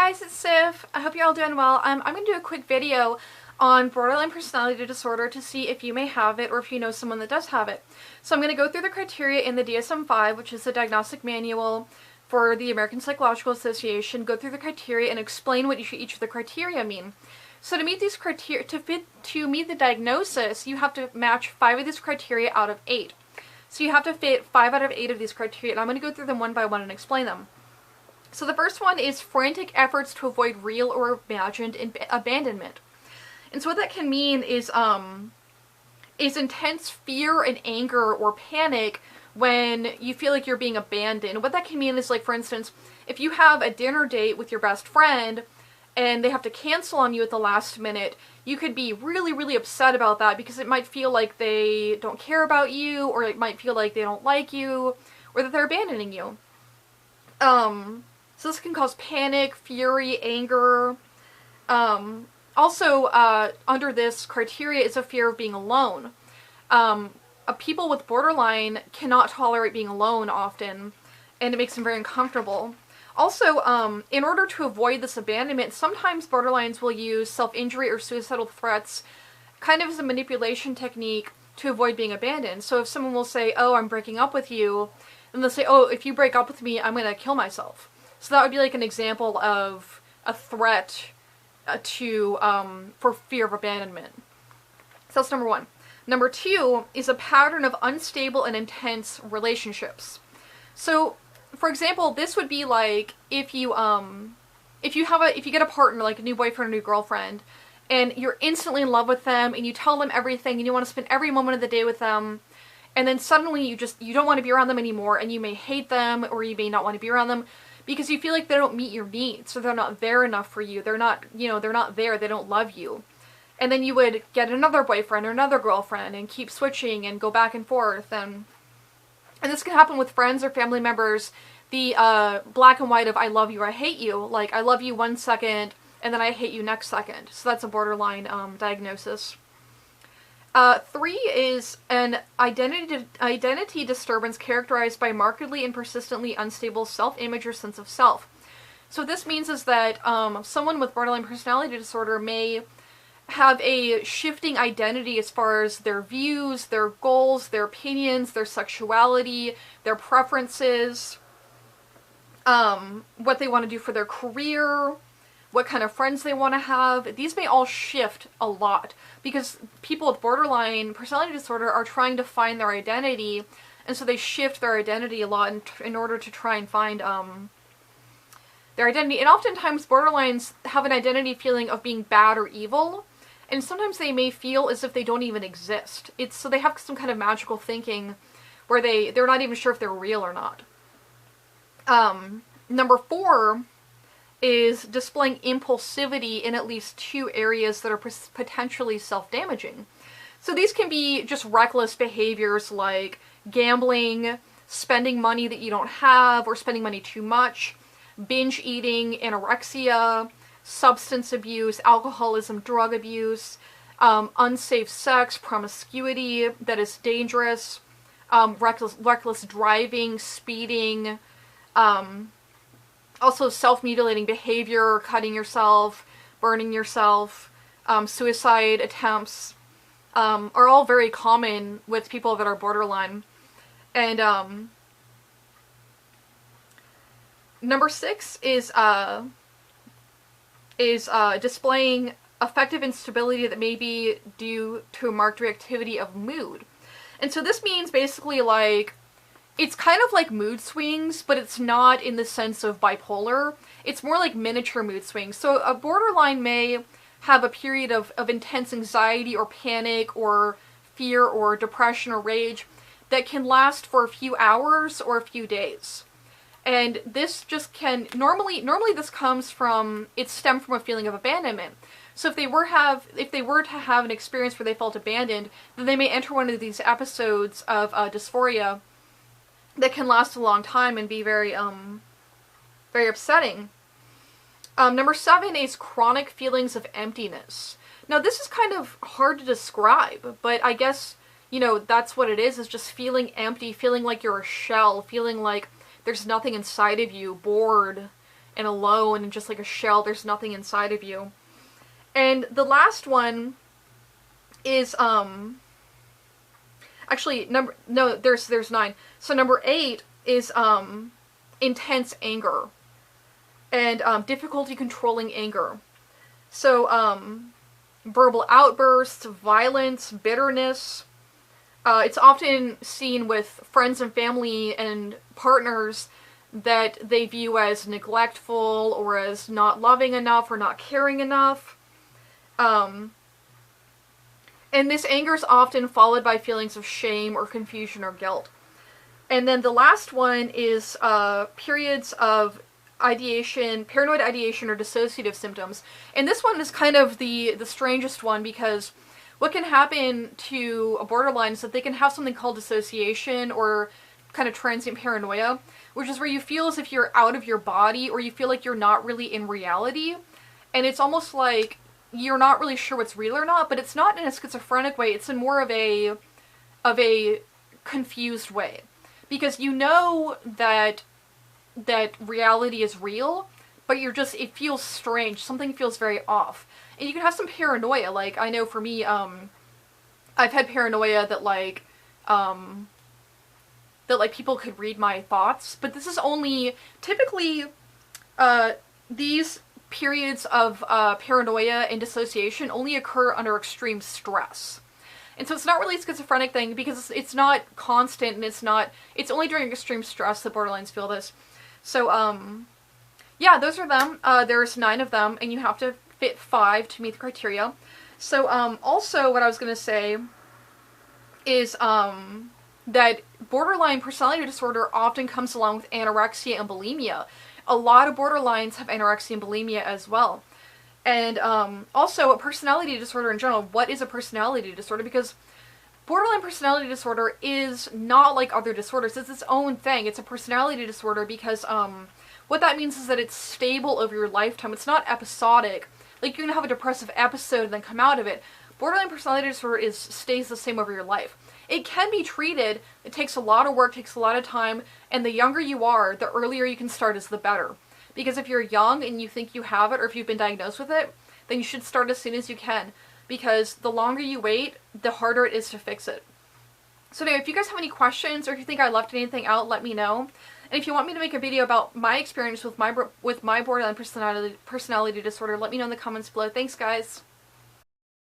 guys, it's Sif. I hope you're all doing well. I'm going to do a quick video on borderline personality disorder to see if you may have it or if you know someone that does have it. So I'm going to go through the criteria in the DSM-5, which is the diagnostic manual for the American Psychological Association, go through the criteria and explain what each of the criteria mean. So to meet these criteria, to meet the diagnosis, you have to match 5 of these criteria out of 8. So you have to fit 5 out of 8 of these criteria, and I'm going to go through them one by one and explain them. So the first one is frantic efforts to avoid real or imagined abandonment. And so what that can mean is intense fear and anger or panic when you feel like you're being abandoned. What that can mean is, like, for instance, if you have a dinner date with your best friend and they have to cancel on you at the last minute, you could be really, really upset about that because it might feel like they don't care about you, or it might feel like they don't like you, or that they're abandoning you. So this can cause panic, fury, anger. Also, under this criteria is a fear of being alone. People with borderline cannot tolerate being alone often, and it makes them very uncomfortable. Also, in order to avoid this abandonment, sometimes borderlines will use self-injury or suicidal threats kind of as a manipulation technique to avoid being abandoned. So if someone will say, "Oh, I'm breaking up with you," and they'll say, "Oh, if you break up with me, I'm gonna kill myself." So that would be like an example of a threat for fear of abandonment. So that's number 1. Number 2 is a pattern of unstable and intense relationships. So, for example, this would be like if you get a partner, like a new boyfriend or new girlfriend, and you're instantly in love with them, and you tell them everything, and you want to spend every moment of the day with them, and then suddenly you don't want to be around them anymore, and you may hate them, or you may not want to be around them, because you feel like they don't meet your needs, so they're not there enough for you, they're not there, they don't love you. And then you would get another boyfriend or another girlfriend and keep switching and go back and forth, and this can happen with friends or family members. The black and white of I love you or I hate you, like I love you one second and then I hate you next second. So that's a borderline diagnosis. 3 is an identity disturbance characterized by markedly and persistently unstable self-image or sense of self. So what this means is that someone with borderline personality disorder may have a shifting identity as far as their views, their goals, their opinions, their sexuality, their preferences, what they want to do for their career, what kind of friends they want to have. These may all shift a lot because people with borderline personality disorder are trying to find their identity, and so they shift their identity a lot in order to try and find their identity. And oftentimes borderlines have an identity feeling of being bad or evil, and sometimes they may feel as if they don't even exist. So they have some kind of magical thinking where they're not even sure if they're real or not. Number 4 is displaying impulsivity in at least 2 areas that are potentially self-damaging. So these can be just reckless behaviors like gambling, spending money that you don't have or spending money too much, binge eating, anorexia, substance abuse, alcoholism, drug abuse, unsafe sex, promiscuity that is dangerous, reckless driving, speeding, also self-mutilating behavior, cutting yourself, burning yourself, suicide attempts, are all very common with people that are borderline. And number 6 is displaying affective instability that may be due to a marked reactivity of mood. And so this means basically like, it's kind of like mood swings, but it's not in the sense of bipolar. It's more like miniature mood swings. So a borderline may have a period of intense anxiety or panic or fear or depression or rage that can last for a few hours or a few days. And this just can, normally this comes from, it stemmed from a feeling of abandonment. So if they were to have an experience where they felt abandoned, then they may enter one of these episodes of dysphoria that can last a long time and be very upsetting. Number 7 is chronic feelings of emptiness. Now this is kind of hard to describe, but I guess, that's what it is just feeling empty, feeling like you're a shell, feeling like there's nothing inside of you, bored, and alone and just like a shell. There's nothing inside of you. And the last one is, actually, there's 9. So number 8 is, intense anger. And, difficulty controlling anger. So, verbal outbursts, violence, bitterness. It's often seen with friends and family and partners that they view as neglectful or as not loving enough or not caring enough. And this anger is often followed by feelings of shame or confusion or guilt. And then the last one is periods of ideation, paranoid ideation or dissociative symptoms. And this one is kind of the strangest one, because what can happen to a borderline is that they can have something called dissociation or kind of transient paranoia, which is where you feel as if you're out of your body, or you feel like you're not really in reality. And it's almost like you're not really sure what's real or not, but it's not in a schizophrenic way, it's in more of a confused way. Because you know that reality is real, but it feels strange. Something feels very off. And you can have some paranoia. Like, I know for me, I've had paranoia that people could read my thoughts, but this is only, typically, these periods of paranoia and dissociation only occur under extreme stress. And so it's not really a schizophrenic thing, because it's not constant, and it's only during extreme stress that borderlines feel this. So, yeah, those are them. There's 9 of them, and you have to fit 5 to meet the criteria. So, also what I was going to say is, that borderline personality disorder often comes along with anorexia and bulimia. A lot of borderlines have anorexia and bulimia as well. And, also a personality disorder in general. What is a personality disorder? Because borderline personality disorder is not like other disorders. It's its own thing. It's a personality disorder because, what that means is that it's stable over your lifetime. It's not episodic. Like, you can have a depressive episode and then come out of it. Borderline personality disorder stays the same over your life. It can be treated. It takes a lot of work, takes a lot of time, and the younger you are, the earlier you can start is the better. Because if you're young and you think you have it, or if you've been diagnosed with it, then you should start as soon as you can. Because the longer you wait, the harder it is to fix it. So anyway, if you guys have any questions, or if you think I left anything out, let me know. And if you want me to make a video about my experience with my borderline personality disorder, let me know in the comments below. Thanks, guys!